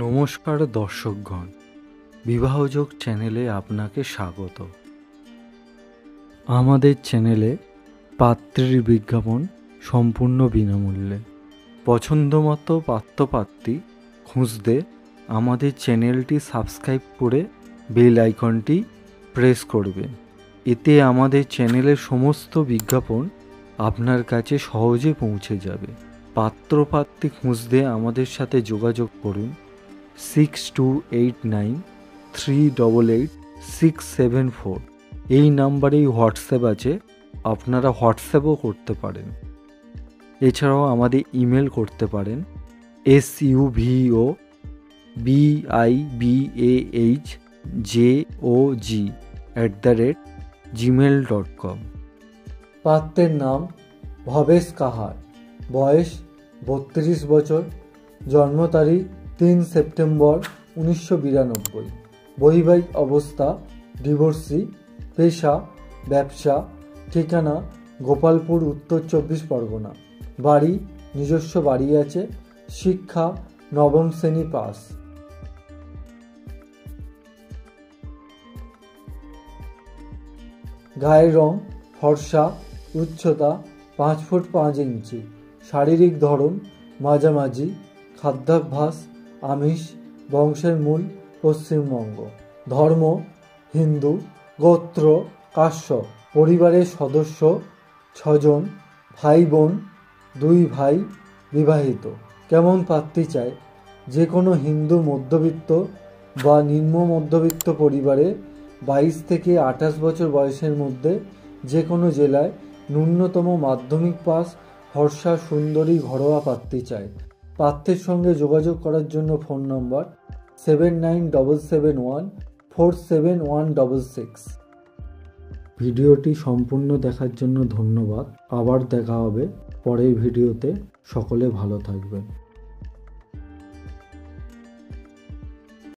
নমস্কার দর্শকগণ, বিবাহযোগ চ্যানেলে আপনাকে স্বাগত। আমাদের চ্যানেলে পাত্রের বিজ্ঞাপন সম্পূর্ণ বিনামূল্যে। পছন্দমতো পাত্রপাত্রী খুঁজতে আমাদের চ্যানেলটি সাবস্ক্রাইব করে বেল আইকনটি প্রেস করবেন। এতে আমাদের চ্যানেলের সমস্ত বিজ্ঞাপন আপনার কাছে সহজে পৌঁছে যাবে। পাত্রপাত্রী খুঁজতে আমাদের সাথে যোগাযোগ করুন 6289388674। এই নাম্বারেই হোয়াটসঅ্যাপ আছে, আপনারা হোয়াটসঅ্যাপও করতে পারেন। এছাড়াও আমাদের ইমেল করতে পারেন SUVOBIBAHJOG@gmail.com। পাত্রের নাম ভবেশ কাহার, বয়স 32 বছর, জন্ম তারিখ 3 সেপ্টেম্বর 1992, বৈবাহিক অবস্থা ডিভোর্সি, পেশা ব্যবসা, ঠিকানা গোপালপুর, উত্তর 24 পরগনা, বাড়ি নিজস্ব বাড়ি আছে, শিক্ষা নবম শ্রেণী পাস। গায়ের রং ফর্সা, উচ্চতা 5 ফুট 5 ইঞ্চি, শারীরিক ধরন মাঝামাঝি, খাদ্যাভ্যাস আমিষ, বংশের মূল পশ্চিমবঙ্গ, ধর্ম হিন্দু, গোত্র কাশ্যপ, পরিবারের সদস্য 6 জন, ভাই বোন 2 ভাই, বিবাহিত। কেমন পাত্রী চায়? যে কোনো হিন্দু মধ্যবিত্ত বা নিম্ন মধ্যবিত্ত পরিবারে 22 থেকে 28 বছর বয়সের মধ্যে, যে কোনো জেলায়, ন্যূনতম মাধ্যমিক পাস, ফর্সা সুন্দরী ঘরোয়া পাত্রী চায়। পাত্রের সঙ্গে যোগাযোগ করার জন্য ফোন নম্বর 7977147166। ভিডিওটি সম্পূর্ণ দেখার জন্য ধন্যবাদ। আবার দেখা হবে পরের ভিডিওতে। সকলে ভালো থাকবেন।